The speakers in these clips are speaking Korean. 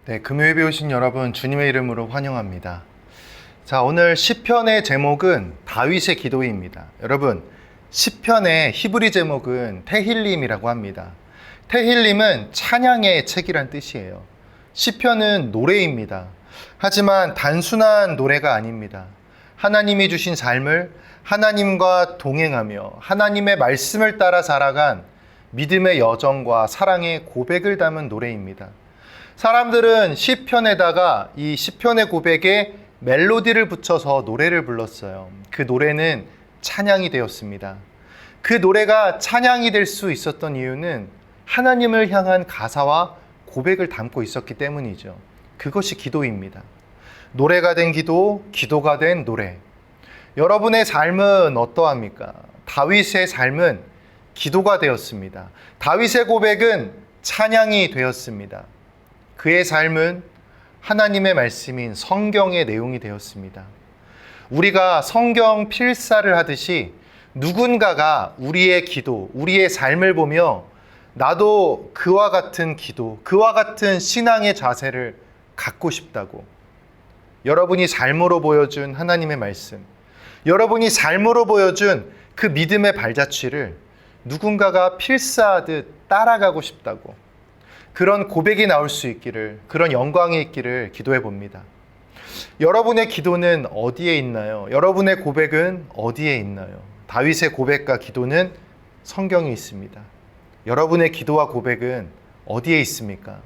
네, 금요일에 오신 여러분 주님의 이름으로 환영합니다. 자, 오늘 시편의 제목은 다윗의 기도입니다. 여러분, 시편의 히브리 제목은 테힐림이라고 합니다. 테힐림은 찬양의 책이란 뜻이에요. 시편은 노래입니다. 하지만 단순한 노래가 아닙니다. 하나님이 주신 삶을 하나님과 동행하며 하나님의 말씀을 따라 살아간 믿음의 여정과 사랑의 고백을 담은 노래입니다. 사람들은 시편에다가 이 시편의 고백에 멜로디를 붙여서 노래를 불렀어요. 그 노래는 찬양이 되었습니다. 그 노래가 찬양이 될 수 있었던 이유는 하나님을 향한 가사와 고백을 담고 있었기 때문이죠. 그것이 기도입니다. 노래가 된 기도, 기도가 된 노래. 여러분의 삶은 어떠합니까? 다윗의 삶은 기도가 되었습니다. 다윗의 고백은 찬양이 되었습니다. 그의 삶은 하나님의 말씀인 성경의 내용이 되었습니다. 우리가 성경 필사를 하듯이 누군가가 우리의 기도, 우리의 삶을 보며 나도 그와 같은 기도, 그와 같은 신앙의 자세를 갖고 싶다고, 여러분이 삶으로 보여준 하나님의 말씀, 여러분이 삶으로 보여준 그 믿음의 발자취를 누군가가 필사하듯 따라가고 싶다고, 그런 고백이 나올 수 있기를, 그런 영광이 있기를 기도해 봅니다. 여러분의 기도는 어디에 있나요? 여러분의 고백은 어디에 있나요? 다윗의 고백과 기도는 성경에 있습니다. 여러분의 기도와 고백은 어디에 있습니까?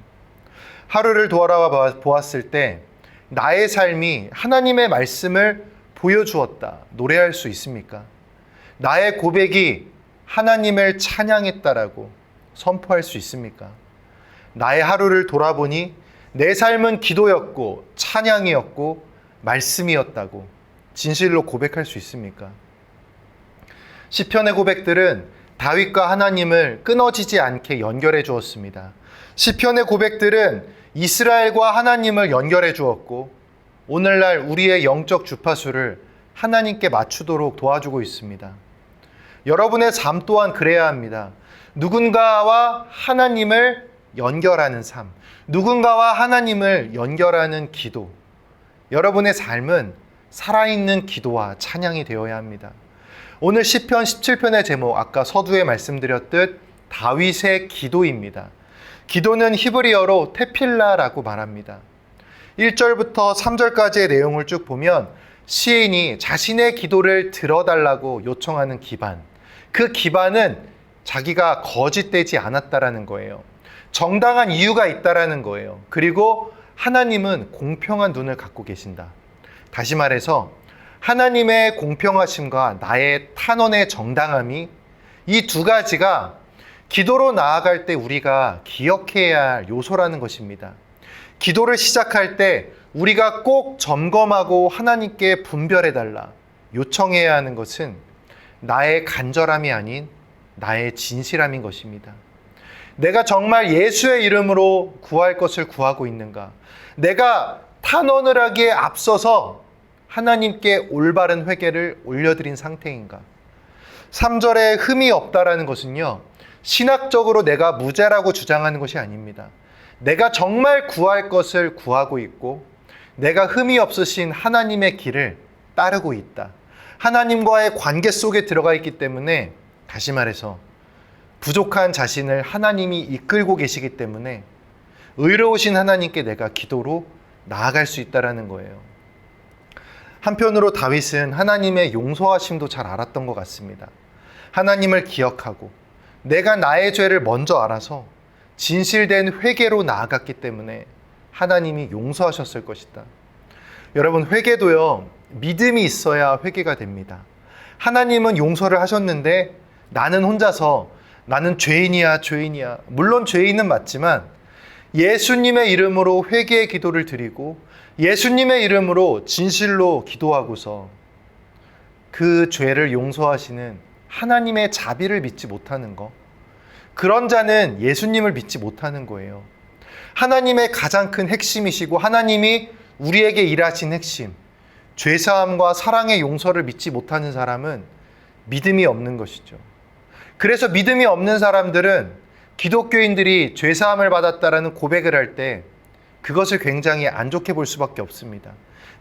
하루를 돌아와 보았을 때 나의 삶이 하나님의 말씀을 보여주었다, 노래할 수 있습니까? 나의 고백이 하나님을 찬양했다라고 선포할 수 있습니까? 나의 하루를 돌아보니 내 삶은 기도였고 찬양이었고 말씀이었다고 진실로 고백할 수 있습니까? 시편의 고백들은 다윗과 하나님을 끊어지지 않게 연결해 주었습니다. 시편의 고백들은 이스라엘과 하나님을 연결해 주었고 오늘날 우리의 영적 주파수를 하나님께 맞추도록 도와주고 있습니다. 여러분의 삶 또한 그래야 합니다. 누군가와 하나님을 연결하는 삶, 누군가와 하나님을 연결하는 기도. 여러분의 삶은 살아있는 기도와 찬양이 되어야 합니다. 오늘 시편 17편의 제목, 아까 서두에 말씀드렸듯 다윗의 기도입니다. 기도는 히브리어로 테필라라고 말합니다. 1절부터 3절까지의 내용을 쭉 보면 시인이 자신의 기도를 들어달라고 요청하는 기반, 그 기반은 자기가 거짓되지 않았다라는 거예요. 정당한 이유가 있다라는 거예요. 그리고 하나님은 공평한 눈을 갖고 계신다. 다시 말해서 하나님의 공평하심과 나의 탄원의 정당함이, 이 두 가지가 기도로 나아갈 때 우리가 기억해야 할 요소라는 것입니다. 기도를 시작할 때 우리가 꼭 점검하고 하나님께 분별해달라, 요청해야 하는 것은 나의 간절함이 아닌 나의 진실함인 것입니다. 내가 정말 예수의 이름으로 구할 것을 구하고 있는가? 내가 탄원을 하기에 앞서서 하나님께 올바른 회개를 올려드린 상태인가? 3절에 흠이 없다라는 것은요, 신학적으로 내가 무죄라고 주장하는 것이 아닙니다. 내가 정말 구할 것을 구하고 있고 내가 흠이 없으신 하나님의 길을 따르고 있다. 하나님과의 관계 속에 들어가 있기 때문에, 다시 말해서 부족한 자신을 하나님이 이끌고 계시기 때문에 의로우신 하나님께 내가 기도로 나아갈 수 있다는 거예요. 한편으로 다윗은 하나님의 용서하심도 잘 알았던 것 같습니다. 하나님을 기억하고 내가 나의 죄를 먼저 알아서 진실된 회개로 나아갔기 때문에 하나님이 용서하셨을 것이다. 여러분, 회개도요, 믿음이 있어야 회개가 됩니다. 하나님은 용서를 하셨는데 나는 혼자서 나는 죄인이야. 물론 죄인은 맞지만 예수님의 이름으로 회개의 기도를 드리고 예수님의 이름으로 진실로 기도하고서 그 죄를 용서하시는 하나님의 자비를 믿지 못하는 것, 그런 자는 예수님을 믿지 못하는 거예요. 하나님의 가장 큰 핵심이시고 하나님이 우리에게 일하신 핵심, 죄사함과 사랑의 용서를 믿지 못하는 사람은 믿음이 없는 것이죠. 그래서 믿음이 없는 사람들은 기독교인들이 죄사함을 받았다라는 고백을 할 때 그것을 굉장히 안 좋게 볼 수밖에 없습니다.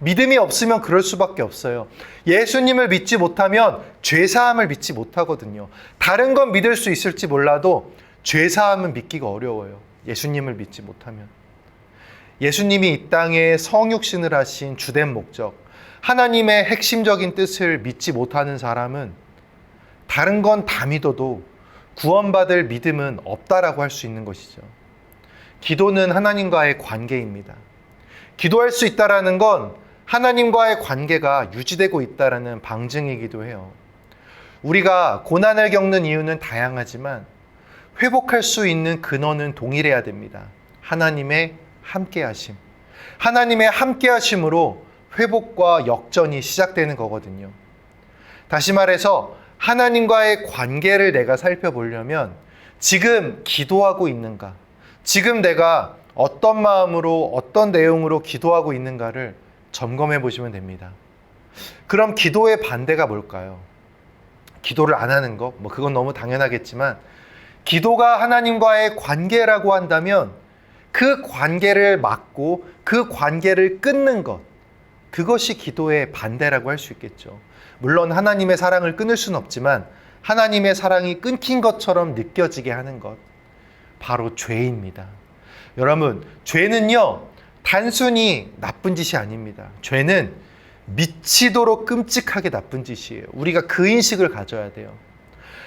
믿음이 없으면 그럴 수밖에 없어요. 예수님을 믿지 못하면 죄사함을 믿지 못하거든요. 다른 건 믿을 수 있을지 몰라도 죄사함은 믿기가 어려워요. 예수님을 믿지 못하면. 예수님이 이 땅에 성육신을 하신 주된 목적, 하나님의 핵심적인 뜻을 믿지 못하는 사람은 다른 건 다 믿어도 구원받을 믿음은 없다라고 할 수 있는 것이죠. 기도는 하나님과의 관계입니다. 기도할 수 있다라는 건 하나님과의 관계가 유지되고 있다라는 방증이기도 해요. 우리가 고난을 겪는 이유는 다양하지만 회복할 수 있는 근원은 동일해야 됩니다. 하나님의 함께하심. 하나님의 함께하심으로 회복과 역전이 시작되는 거거든요. 다시 말해서 하나님과의 관계를 내가 살펴보려면 지금 기도하고 있는가? 지금 내가 어떤 마음으로 어떤 내용으로 기도하고 있는가를 점검해 보시면 됩니다. 그럼 기도의 반대가 뭘까요? 기도를 안 하는 거? 그건 너무 당연하겠지만 기도가 하나님과의 관계라고 한다면 그 관계를 막고 그 관계를 끊는 것, 그것이 기도의 반대라고 할 수 있겠죠. 물론 하나님의 사랑을 끊을 수는 없지만 하나님의 사랑이 끊긴 것처럼 느껴지게 하는 것, 바로 죄입니다. 여러분, 죄는요 단순히 나쁜 짓이 아닙니다. 죄는 미치도록 끔찍하게 나쁜 짓이에요. 우리가 그 인식을 가져야 돼요.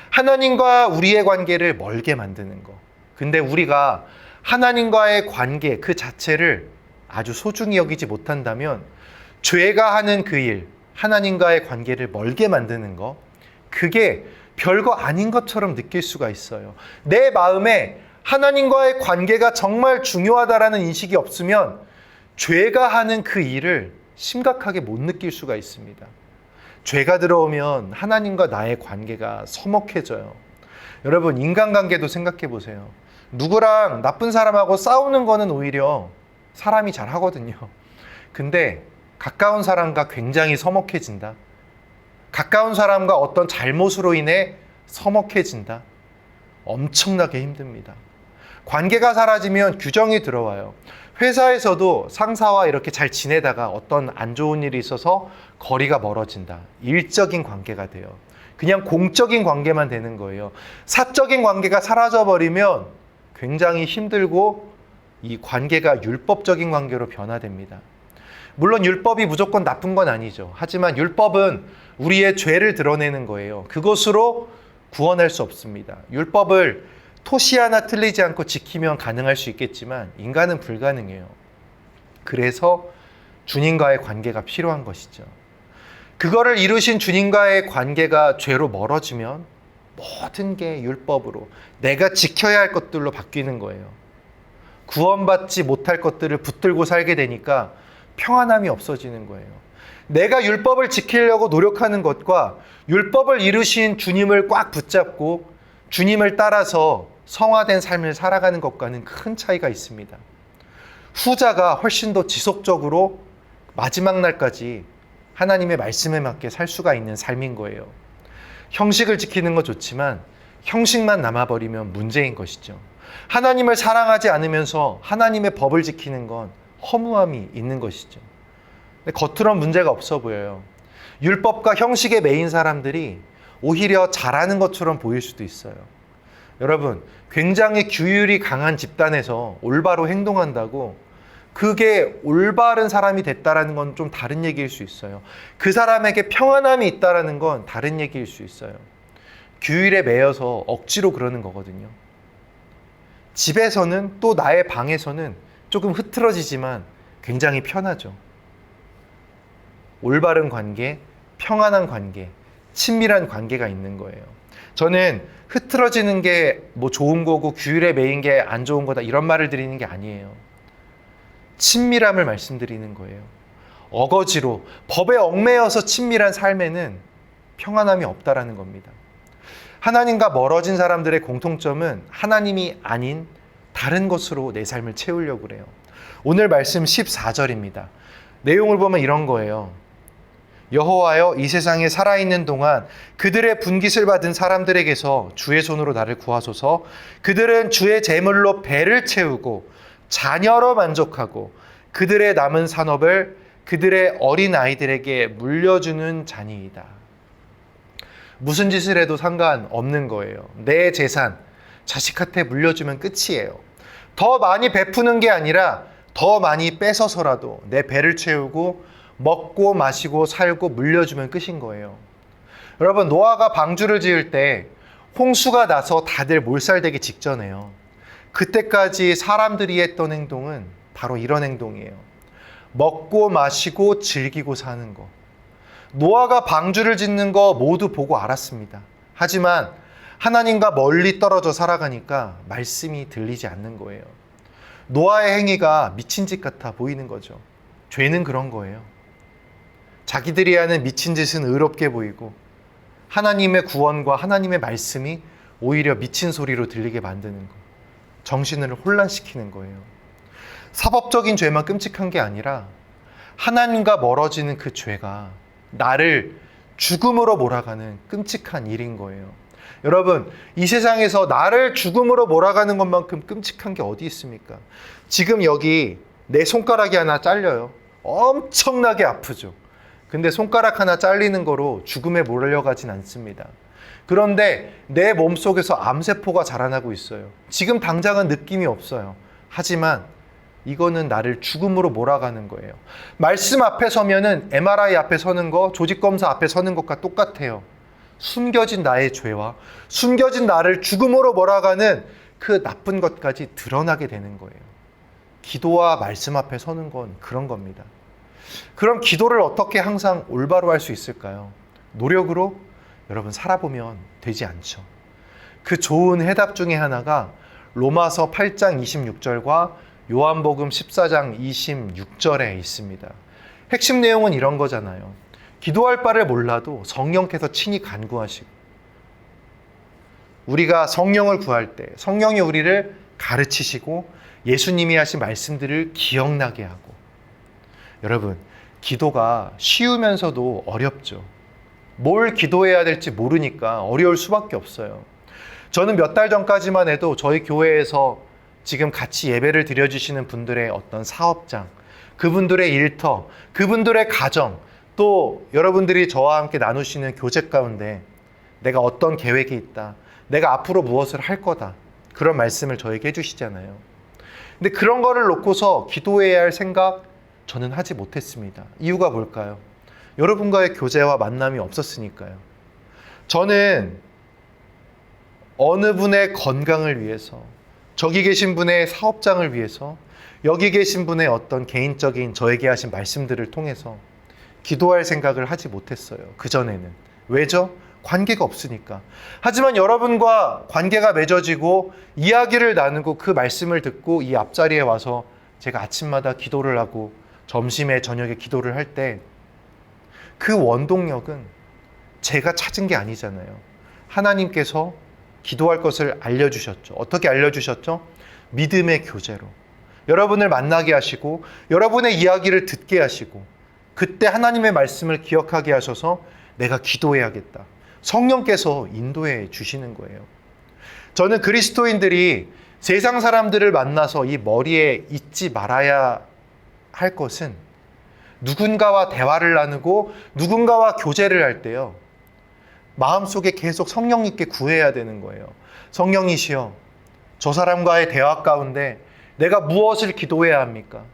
하나님과 우리의 관계를 멀게 만드는 거. 근데 우리가 하나님과의 관계 그 자체를 아주 소중히 여기지 못한다면 죄가 하는 그 일, 하나님과의 관계를 멀게 만드는 거, 그게 별거 아닌 것처럼 느낄 수가 있어요. 내 마음에 하나님과의 관계가 정말 중요하다라는 인식이 없으면 죄가 하는 그 일을 심각하게 못 느낄 수가 있습니다. 죄가 들어오면 하나님과 나의 관계가 서먹해져요. 여러분, 인간관계도 생각해 보세요. 누구랑 나쁜 사람하고 싸우는 거는 오히려 사람이 잘 하거든요. 근데 가까운 사람과 굉장히 서먹해진다. 가까운 사람과 어떤 잘못으로 인해 서먹해진다. 엄청나게 힘듭니다. 관계가 사라지면 규정이 들어와요. 회사에서도 상사와 이렇게 잘 지내다가 어떤 안 좋은 일이 있어서 거리가 멀어진다. 일적인 관계가 돼요. 그냥 공적인 관계만 되는 거예요. 사적인 관계가 사라져버리면 굉장히 힘들고 이 관계가 율법적인 관계로 변화됩니다. 물론 율법이 무조건 나쁜 건 아니죠. 하지만 율법은 우리의 죄를 드러내는 거예요. 그것으로 구원할 수 없습니다. 율법을 토시 하나 틀리지 않고 지키면 가능할 수 있겠지만 인간은 불가능해요. 그래서 주님과의 관계가 필요한 것이죠. 그거를 이루신 주님과의 관계가 죄로 멀어지면 모든 게 율법으로 내가 지켜야 할 것들로 바뀌는 거예요. 구원받지 못할 것들을 붙들고 살게 되니까 평안함이 없어지는 거예요. 내가 율법을 지키려고 노력하는 것과 율법을 이루신 주님을 꽉 붙잡고 주님을 따라서 성화된 삶을 살아가는 것과는 큰 차이가 있습니다. 후자가 훨씬 더 지속적으로 마지막 날까지 하나님의 말씀에 맞게 살 수가 있는 삶인 거예요. 형식을 지키는 건 좋지만 형식만 남아버리면 문제인 것이죠. 하나님을 사랑하지 않으면서 하나님의 법을 지키는 건 허무함이 있는 것이죠. 근데 겉으론 문제가 없어 보여요. 율법과 형식에 매인 사람들이 오히려 잘하는 것처럼 보일 수도 있어요. 여러분, 굉장히 규율이 강한 집단에서 올바로 행동한다고 그게 올바른 사람이 됐다라는 건 좀 다른 얘기일 수 있어요. 그 사람에게 평안함이 있다라는 건 다른 얘기일 수 있어요. 규율에 매여서 억지로 그러는 거거든요. 집에서는 또 나의 방에서는 조금 흐트러지지만 굉장히 편하죠. 올바른 관계, 평안한 관계, 친밀한 관계가 있는 거예요. 저는 흐트러지는 게 뭐 좋은 거고 규율에 매인 게 안 좋은 거다 이런 말을 드리는 게 아니에요. 친밀함을 말씀드리는 거예요. 어거지로 법에 얽매여서 친밀한 삶에는 평안함이 없다라는 겁니다. 하나님과 멀어진 사람들의 공통점은 하나님이 아닌 다른 것으로 내 삶을 채우려고 그래요. 오늘 말씀 14절입니다. 내용을 보면 이런 거예요. 여호와여, 이 세상에 살아있는 동안 그들의 분깃을 받은 사람들에게서 주의 손으로 나를 구하소서. 그들은 주의 제물로 배를 채우고 자녀로 만족하고 그들의 남은 산업을 그들의 어린 아이들에게 물려주는 자니이다. 무슨 짓을 해도 상관없는 거예요. 내 재산 자식한테 물려주면 끝이에요. 더 많이 베푸는 게 아니라 더 많이 뺏어서라도 내 배를 채우고 먹고 마시고 살고 물려주면 끝인 거예요. 여러분, 노아가 방주를 지을 때 홍수가 나서 다들 몰살되기 직전에요. 그때까지 사람들이 했던 행동은 바로 이런 행동이에요. 먹고 마시고 즐기고 사는 거. 노아가 방주를 짓는 거 모두 보고 알았습니다. 하지만 하나님과 멀리 떨어져 살아가니까 말씀이 들리지 않는 거예요. 노아의 행위가 미친 짓 같아 보이는 거죠. 죄는 그런 거예요. 자기들이 하는 미친 짓은 의롭게 보이고 하나님의 구원과 하나님의 말씀이 오히려 미친 소리로 들리게 만드는 거. 정신을 혼란시키는 거예요. 사법적인 죄만 끔찍한 게 아니라 하나님과 멀어지는 그 죄가 나를 죽음으로 몰아가는 끔찍한 일인 거예요. 여러분, 이 세상에서 나를 죽음으로 몰아가는 것만큼 끔찍한 게 어디 있습니까? 지금 여기 내 손가락이 하나 잘려요. 엄청나게 아프죠. 근데 손가락 하나 잘리는 거로 죽음에 몰려가진 않습니다. 그런데 내 몸속에서 암세포가 자라나고 있어요. 지금 당장은 느낌이 없어요. 하지만 이거는 나를 죽음으로 몰아가는 거예요. 말씀 앞에 서면은 MRI 앞에 서는 거, 조직검사 앞에 서는 것과 똑같아요. 숨겨진 나의 죄와 숨겨진 나를 죽음으로 몰아가는 그 나쁜 것까지 드러나게 되는 거예요. 기도와 말씀 앞에 서는 건 그런 겁니다. 그럼 기도를 어떻게 항상 올바로 할 수 있을까요? 노력으로 여러분 살아보면 되지 않죠. 그 좋은 해답 중에 하나가 로마서 8장 26절과 요한복음 14장 26절에 있습니다. 핵심 내용은 이런 거잖아요. 기도할 바를 몰라도 성령께서 친히 간구하시고, 우리가 성령을 구할 때 성령이 우리를 가르치시고 예수님이 하신 말씀들을 기억나게 하고. 여러분, 기도가 쉬우면서도 어렵죠. 뭘 기도해야 될지 모르니까 어려울 수밖에 없어요. 저는 몇 달 전까지만 해도 저희 교회에서 지금 같이 예배를 드려주시는 분들의 어떤 사업장, 그분들의 일터, 그분들의 가정, 또 여러분들이 저와 함께 나누시는 교제 가운데 내가 어떤 계획이 있다, 내가 앞으로 무엇을 할 거다, 그런 말씀을 저에게 해주시잖아요. 근데 그런 거를 놓고서 기도해야 할 생각 저는 하지 못했습니다. 이유가 뭘까요? 여러분과의 교제와 만남이 없었으니까요. 저는 어느 분의 건강을 위해서, 저기 계신 분의 사업장을 위해서, 여기 계신 분의 어떤 개인적인 저에게 하신 말씀들을 통해서 기도할 생각을 하지 못했어요. 그전에는. 왜죠? 관계가 없으니까. 하지만 여러분과 관계가 맺어지고 이야기를 나누고 그 말씀을 듣고 이 앞자리에 와서 제가 아침마다 기도를 하고 점심에 저녁에 기도를 할 때 그 원동력은 제가 찾은 게 아니잖아요. 하나님께서 기도할 것을 알려주셨죠. 어떻게 알려주셨죠? 믿음의 교제로. 여러분을 만나게 하시고 여러분의 이야기를 듣게 하시고 그때 하나님의 말씀을 기억하게 하셔서 내가 기도해야겠다. 성령께서 인도해 주시는 거예요. 저는 그리스도인들이 세상 사람들을 만나서 이 머리에 잊지 말아야 할 것은 누군가와 대화를 나누고 누군가와 교제를 할 때요, 마음속에 계속 성령님께 구해야 되는 거예요. 성령이시여, 저 사람과의 대화 가운데 내가 무엇을 기도해야 합니까?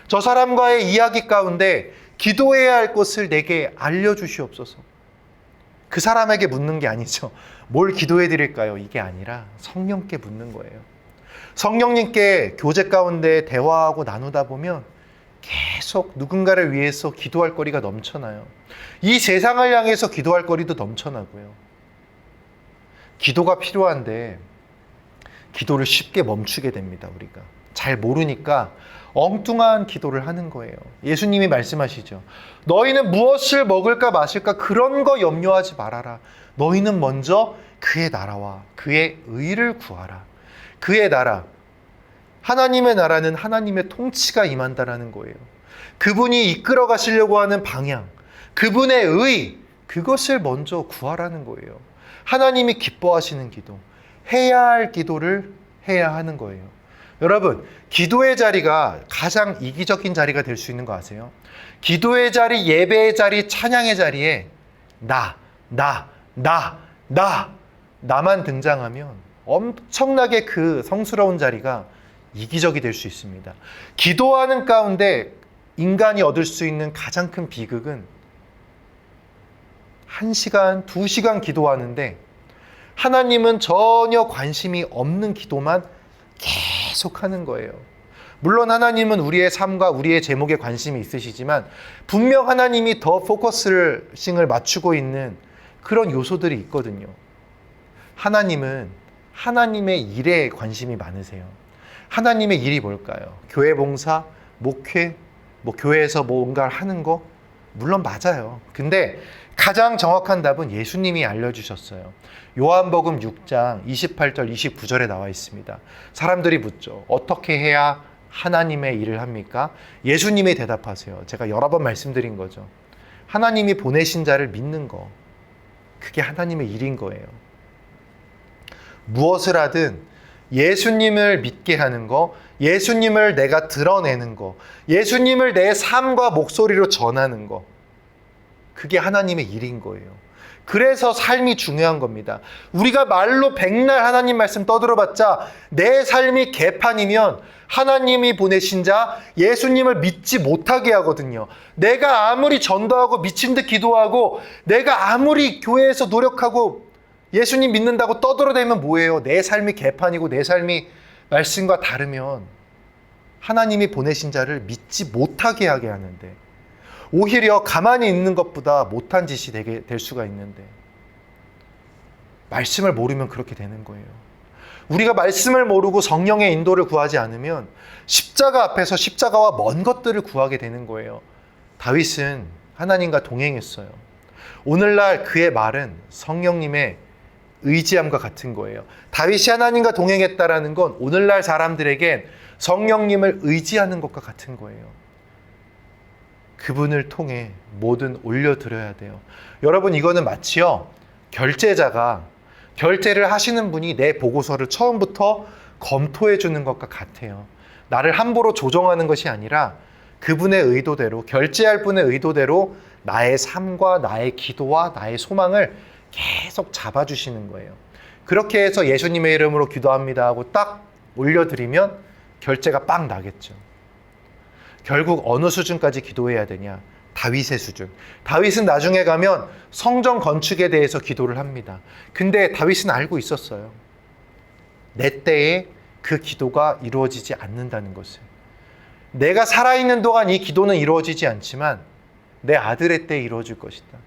저 사람과의 이야기 가운데 기도해야 할 것을 내게 알려주시옵소서. 그 사람에게 묻는 게 아니죠. 뭘 기도해 드릴까요? 이게 아니라 성령께 묻는 거예요. 성령님께 교제 가운데 대화하고 나누다 보면 계속 누군가를 위해서 기도할 거리가 넘쳐나요. 이 세상을 향해서 기도할 거리도 넘쳐나고요. 기도가 필요한데 기도를 쉽게 멈추게 됩니다. 우리가 잘 모르니까 엉뚱한 기도를 하는 거예요. 예수님이 말씀하시죠. 너희는 무엇을 먹을까 마실까 그런 거 염려하지 말아라. 너희는 먼저 그의 나라와 그의 의를 구하라. 그의 나라, 하나님의 나라는 하나님의 통치가 임한다라는 거예요. 그분이 이끌어 가시려고 하는 방향, 그분의 의, 그것을 먼저 구하라는 거예요. 하나님이 기뻐하시는 기도, 해야 할 기도를 해야 하는 거예요. 여러분, 기도의 자리가 가장 이기적인 자리가 될 수 있는 거 아세요? 기도의 자리, 예배의 자리, 찬양의 자리에 나만 등장하면 엄청나게 그 성스러운 자리가 이기적이 될 수 있습니다. 기도하는 가운데 인간이 얻을 수 있는 가장 큰 비극은 1시간, 2시간 기도하는데 하나님은 전혀 관심이 없는 기도만 계속 하는 거예요. 물론 하나님은 우리의 삶과 우리의 제목에 관심이 있으시지만 분명 하나님이 더 포커스를 맞추고 있는 그런 요소들이 있거든요. 하나님은 하나님의 일에 관심이 많으세요. 하나님의 일이 뭘까요? 교회 봉사, 목회, 교회에서 뭔가를 하는 거? 물론 맞아요. 근데 가장 정확한 답은 예수님이 알려주셨어요. 요한복음 6장 28절 29절에 나와 있습니다. 사람들이 묻죠. 어떻게 해야 하나님의 일을 합니까? 예수님이 대답하세요. 제가 여러 번 말씀드린 거죠. 하나님이 보내신 자를 믿는 거. 그게 하나님의 일인 거예요. 무엇을 하든 예수님을 믿게 하는 거, 예수님을 내가 드러내는 거, 예수님을 내 삶과 목소리로 전하는 거. 그게 하나님의 일인 거예요. 그래서 삶이 중요한 겁니다. 우리가 말로 백날 하나님 말씀 떠들어봤자 내 삶이 개판이면 하나님이 보내신 자 예수님을 믿지 못하게 하거든요. 내가 아무리 전도하고 미친 듯 기도하고 내가 아무리 교회에서 노력하고 예수님 믿는다고 떠들어대면 뭐예요? 내 삶이 개판이고 내 삶이 말씀과 다르면 하나님이 보내신 자를 믿지 못하게 하게 하는데 오히려 가만히 있는 것보다 못한 짓이 될 수가 있는데 말씀을 모르면 그렇게 되는 거예요. 우리가 말씀을 모르고 성령의 인도를 구하지 않으면 십자가 앞에서 십자가와 먼 것들을 구하게 되는 거예요. 다윗은 하나님과 동행했어요. 오늘날 그의 말은 성령님의 의지함과 같은 거예요. 다윗이 하나님과 동행했다라는 건 오늘날 사람들에겐 성령님을 의지하는 것과 같은 거예요. 그분을 통해 뭐든 올려드려야 돼요. 여러분, 이거는 마치요, 결제자가 결제를 하시는 분이 내 보고서를 처음부터 검토해 주는 것과 같아요. 나를 함부로 조정하는 것이 아니라 그분의 의도대로, 결제할 분의 의도대로 나의 삶과 나의 기도와 나의 소망을 계속 잡아주시는 거예요. 그렇게 해서 예수님의 이름으로 기도합니다 하고 딱 올려드리면 결제가 빵 나겠죠. 결국 어느 수준까지 기도해야 되냐? 다윗의 수준. 다윗은 나중에 가면 성전 건축에 대해서 기도를 합니다. 근데 다윗은 알고 있었어요. 내 때에 그 기도가 이루어지지 않는다는 것을. 내가 살아있는 동안 이 기도는 이루어지지 않지만 내 아들의 때에 이루어질 것이다.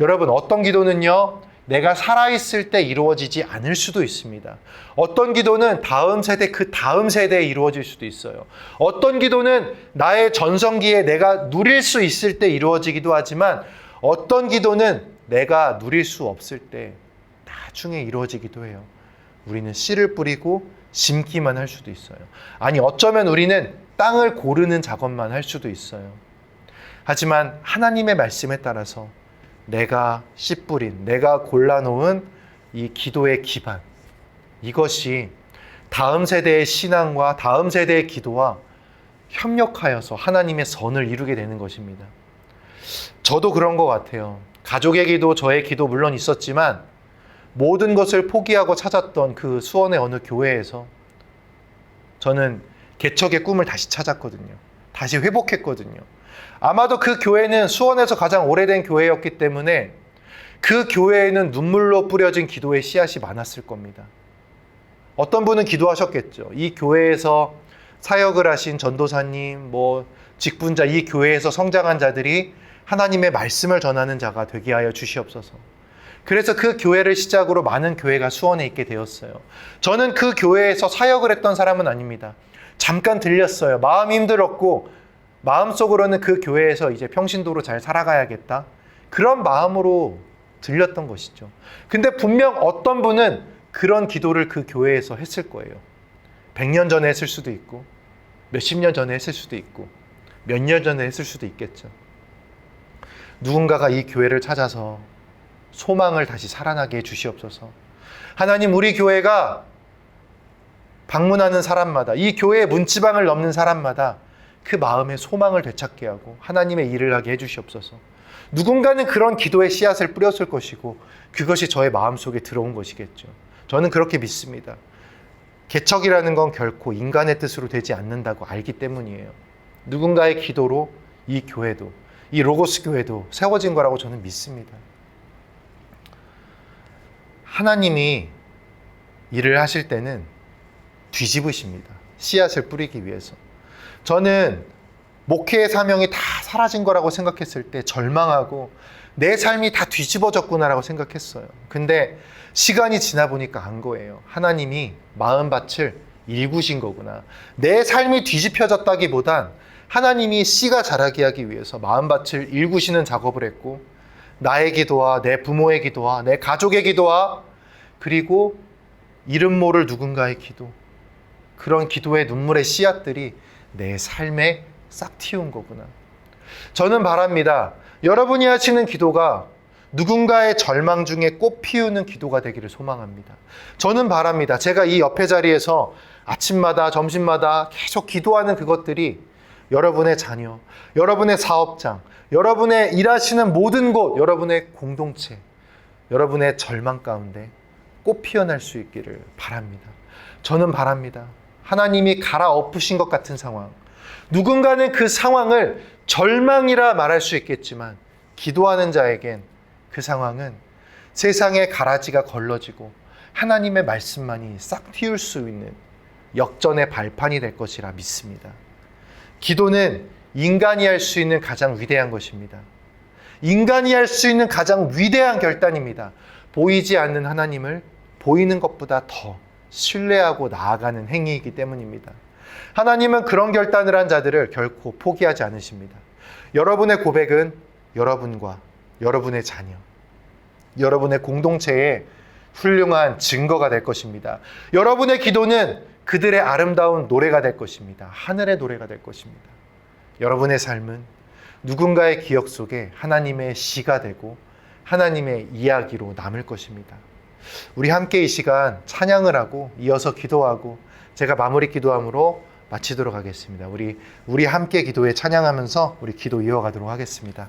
여러분, 어떤 기도는요, 내가 살아있을 때 이루어지지 않을 수도 있습니다. 어떤 기도는 다음 세대, 그 다음 세대에 이루어질 수도 있어요. 어떤 기도는 나의 전성기에 내가 누릴 수 있을 때 이루어지기도 하지만 어떤 기도는 내가 누릴 수 없을 때 나중에 이루어지기도 해요. 우리는 씨를 뿌리고 심기만 할 수도 있어요. 아니, 어쩌면 우리는 땅을 고르는 작업만 할 수도 있어요. 하지만 하나님의 말씀에 따라서 내가 씨 뿌린, 내가 골라놓은 이 기도의 기반, 이것이 다음 세대의 신앙과 다음 세대의 기도와 협력하여서 하나님의 선을 이루게 되는 것입니다. 저도 그런 것 같아요. 가족의 기도, 저의 기도 물론 있었지만 모든 것을 포기하고 찾았던 그 수원의 어느 교회에서 저는 개척의 꿈을 다시 찾았거든요. 다시 회복했거든요. 아마도 그 교회는 수원에서 가장 오래된 교회였기 때문에 그 교회에는 눈물로 뿌려진 기도의 씨앗이 많았을 겁니다. 어떤 분은 기도하셨겠죠. 이 교회에서 사역을 하신 전도사님, 직분자, 이 교회에서 성장한 자들이 하나님의 말씀을 전하는 자가 되게 하여 주시옵소서. 그래서 그 교회를 시작으로 많은 교회가 수원에 있게 되었어요. 저는 그 교회에서 사역을 했던 사람은 아닙니다. 잠깐 들렸어요. 마음이 힘들었고 마음속으로는 그 교회에서 이제 평신도로 잘 살아가야겠다, 그런 마음으로 들렸던 것이죠. 근데 분명 어떤 분은 그런 기도를 그 교회에서 했을 거예요. 100년 전에 했을 수도 있고 몇십 년 전에 했을 수도 있고 몇 년 전에 했을 수도 있겠죠. 누군가가 이 교회를 찾아서 소망을 다시 살아나게 해 주시옵소서. 하나님, 우리 교회가 방문하는 사람마다, 이 교회의 문지방을 넘는 사람마다 그 마음의 소망을 되찾게 하고 하나님의 일을 하게 해주시옵소서. 누군가는 그런 기도의 씨앗을 뿌렸을 것이고 그것이 저의 마음속에 들어온 것이겠죠. 저는 그렇게 믿습니다. 개척이라는 건 결코 인간의 뜻으로 되지 않는다고 알기 때문이에요. 누군가의 기도로 이 교회도, 이 로고스 교회도 세워진 거라고 저는 믿습니다. 하나님이 일을 하실 때는 뒤집으십니다. 씨앗을 뿌리기 위해서. 저는 목회의 사명이 다 사라진 거라고 생각했을 때 절망하고 내 삶이 다 뒤집어졌구나라고 생각했어요. 근데 시간이 지나 보니까 안 거예요. 하나님이 마음밭을 일구신 거구나. 내 삶이 뒤집혀졌다기보단 하나님이 씨가 자라게 하기 위해서 마음밭을 일구시는 작업을 했고, 나의 기도와 내 부모의 기도와 내 가족의 기도와 그리고 이름 모를 누군가의 기도, 그런 기도의 눈물의 씨앗들이 내 삶에 싹 틔운 거구나. 저는 바랍니다. 여러분이 하시는 기도가 누군가의 절망 중에 꽃 피우는 기도가 되기를 소망합니다. 저는 바랍니다. 제가 이 옆에 자리에서 아침마다 점심마다 계속 기도하는 그것들이 여러분의 자녀, 여러분의 사업장, 여러분의 일하시는 모든 곳, 여러분의 공동체, 여러분의 절망 가운데 꽃 피어날 수 있기를 바랍니다. 저는 바랍니다. 하나님이 갈아엎으신 것 같은 상황, 누군가는 그 상황을 절망이라 말할 수 있겠지만 기도하는 자에겐 그 상황은 세상의 가라지가 걸러지고 하나님의 말씀만이 싹 틔울 수 있는 역전의 발판이 될 것이라 믿습니다. 기도는 인간이 할 수 있는 가장 위대한 것입니다. 인간이 할 수 있는 가장 위대한 결단입니다. 보이지 않는 하나님을 보이는 것보다 더 신뢰하고 나아가는 행위이기 때문입니다. 하나님은 그런 결단을 한 자들을 결코 포기하지 않으십니다. 여러분의 고백은 여러분과 여러분의 자녀, 여러분의 공동체의 훌륭한 증거가 될 것입니다. 여러분의 기도는 그들의 아름다운 노래가 될 것입니다. 하늘의 노래가 될 것입니다. 여러분의 삶은 누군가의 기억 속에 하나님의 시가 되고 하나님의 이야기로 남을 것입니다. 우리 함께 이 시간 찬양을 하고 이어서 기도하고 제가 마무리 기도함으로 마치도록 하겠습니다. 우리 함께 기도에 찬양하면서 우리 기도 이어가도록 하겠습니다.